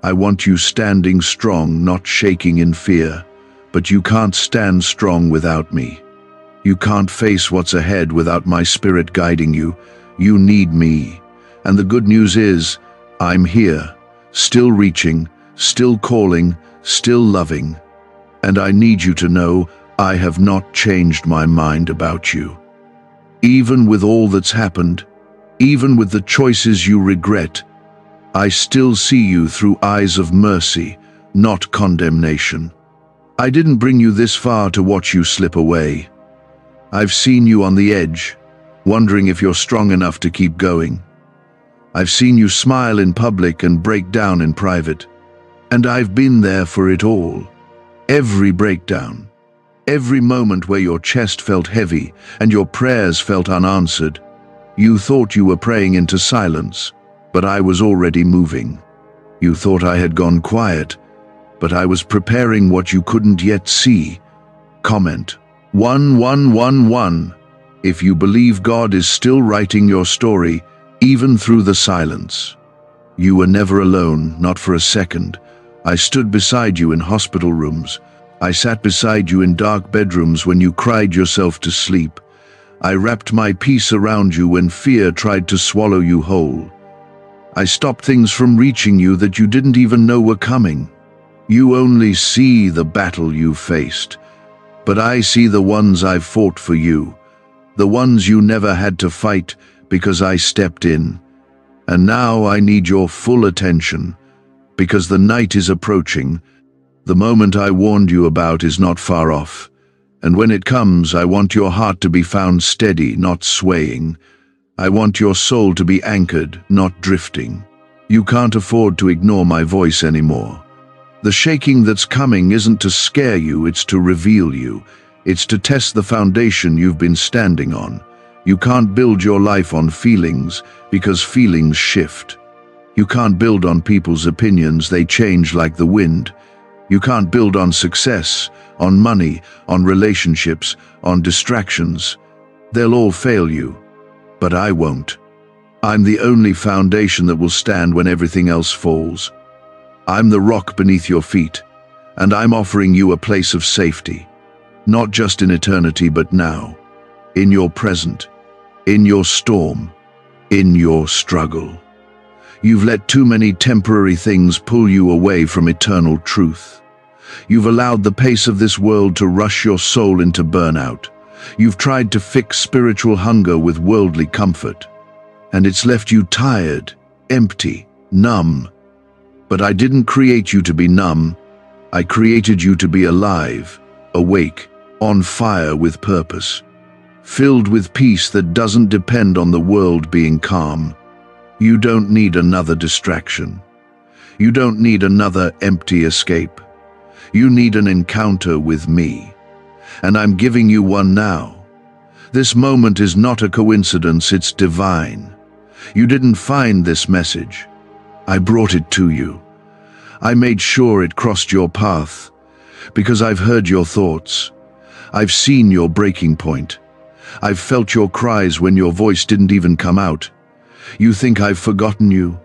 I want you standing strong, not shaking in fear. But you can't stand strong without me. You can't face what's ahead without my spirit guiding you. You need me. And the good news is, I'm here, still reaching, still calling, still loving. And I need you to know I have not changed my mind about you. Even with all that's happened, even with the choices you regret, I still see you through eyes of mercy, not condemnation. I didn't bring you this far to watch you slip away. I've seen you on the edge, wondering if you're strong enough to keep going. I've seen you smile in public and break down in private. And I've been there for it all. Every breakdown. Every moment where your chest felt heavy and your prayers felt unanswered. You thought you were praying into silence, but I was already moving. You thought I had gone quiet, but I was preparing what you couldn't yet see. Comment 1111 if you believe God is still writing your story, even through the silence. You were never alone, not for a second. I stood beside you in hospital rooms. I sat beside you in dark bedrooms when you cried yourself to sleep. I wrapped my peace around you when fear tried to swallow you whole. I stopped things from reaching you that you didn't even know were coming. You only see the battle you faced, but I see the ones I've fought for you, the ones you never had to fight because I stepped in. And now I need your full attention, because the night is approaching. The moment I warned you about is not far off, and when it comes, I want your heart to be found steady, not swaying. I want your soul to be anchored, not drifting. You can't afford to ignore my voice anymore. The shaking that's coming isn't to scare you, it's to reveal you. It's to test the foundation you've been standing on. You can't build your life on feelings, because feelings shift. You can't build on people's opinions, they change like the wind. You can't build on success, on money, on relationships, on distractions. They'll all fail you, but I won't. I'm the only foundation that will stand when everything else falls. I'm the rock beneath your feet, and I'm offering you a place of safety, not just in eternity, but now, in your present, in your storm, in your struggle. You've let too many temporary things pull you away from eternal truth. You've allowed the pace of this world to rush your soul into burnout. You've tried to fix spiritual hunger with worldly comfort, and it's left you tired, empty, numb. But I didn't create you to be numb. I created you to be alive, awake, on fire with purpose, filled with peace that doesn't depend on the world being calm. You don't need another distraction. You don't need another empty escape. You need an encounter with me. And I'm giving you one now. This moment is not a coincidence, it's divine. You didn't find this message. I brought it to you. I made sure it crossed your path, because I've heard your thoughts. I've seen your breaking point. I've felt your cries when your voice didn't even come out. You think I've forgotten you?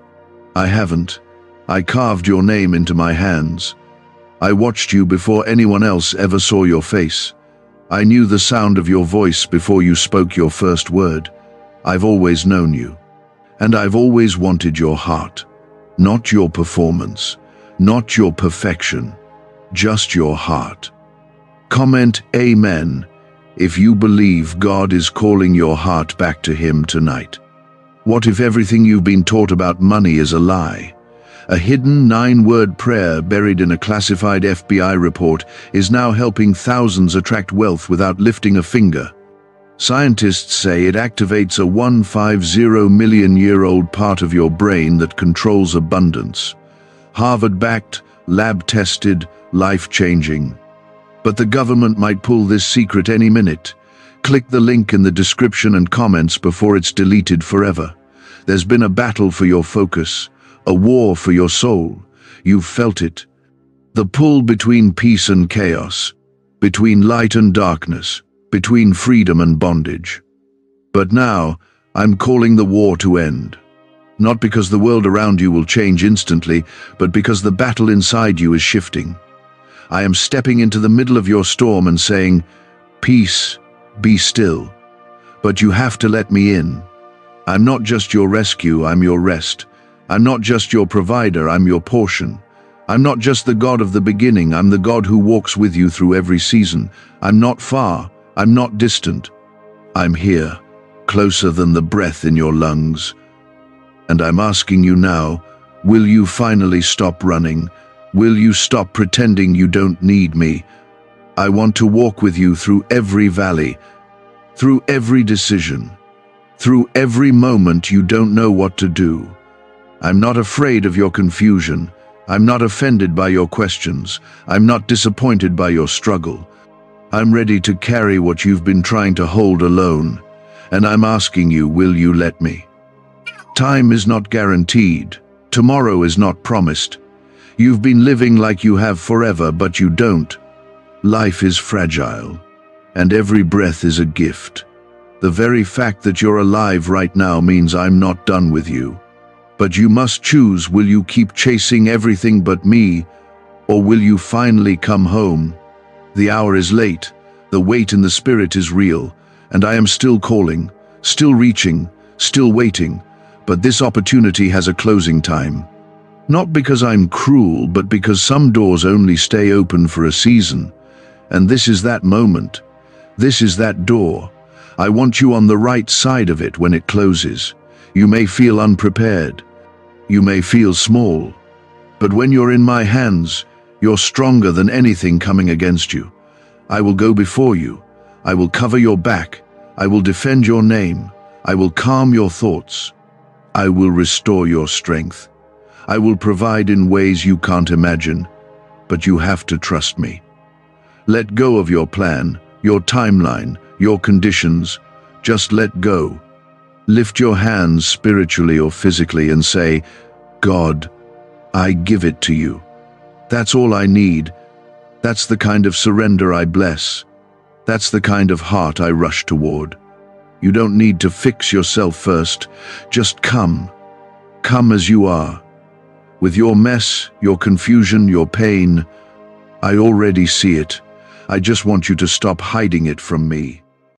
I haven't. I carved your name into my hands. I watched you before anyone else ever saw your face. I knew the sound of your voice before you spoke your first word. I've always known you. And I've always wanted your heart. Not your performance, not your perfection, just your heart. Comment Amen if you believe God is calling your heart back to Him tonight. What if everything you've been taught about money is a lie? A hidden 9-word prayer buried in a classified FBI report is now helping thousands attract wealth without lifting a finger. Scientists say it activates a 150 million-year-old part of your brain that controls abundance. Harvard-backed, lab-tested, life-changing. But the government might pull this secret any minute. Click the link in the description and comments before it's deleted forever. There's been a battle for your focus, a war for your soul. You've felt it. The pull between peace and chaos, between light and darkness, between freedom and bondage. But now, I'm calling the war to end. Not because the world around you will change instantly, but because the battle inside you is shifting. I am stepping into the middle of your storm and saying, peace, Be still. But you have to let me in. I'm not just your rescue, I'm your rest. I'm not just your provider, I'm your portion. I'm not just the God of the beginning, I'm the God who walks with you through every season. I'm not far, I'm not distant. I'm here, closer than the breath in your lungs. And I'm asking you now, will you finally stop running? Will you stop pretending you don't need me? I want to walk with you through every valley, through every decision, through every moment you don't know what to do. I'm not afraid of your confusion. I'm not offended by your questions. I'm not disappointed by your struggle. I'm ready to carry what you've been trying to hold alone. And I'm asking you, will you let me? Time is not guaranteed. Tomorrow is not promised. You've been living like you have forever, but you don't. Life is fragile, and every breath is a gift. The very fact that you're alive right now means I'm not done with you. But you must choose, will you keep chasing everything but me, or will you finally come home? The hour is late, the weight in the spirit is real, and I am still calling, still reaching, still waiting, but this opportunity has a closing time. Not because I'm cruel, but because some doors only stay open for a season. And this is that moment. This is that door. I want you on the right side of it when it closes. You may feel unprepared. You may feel small. But when you're in my hands, you're stronger than anything coming against you. I will go before you. I will cover your back. I will defend your name. I will calm your thoughts. I will restore your strength. I will provide in ways you can't imagine. But you have to trust me. Let go of your plan, your timeline, your conditions. Just let go. Lift your hands spiritually or physically and say, God, I give it to you. That's all I need. That's the kind of surrender I bless. That's the kind of heart I rush toward. You don't need to fix yourself first. Just come. Come as you are. With your mess, your confusion, your pain, I already see it. I just want you to stop hiding it from me.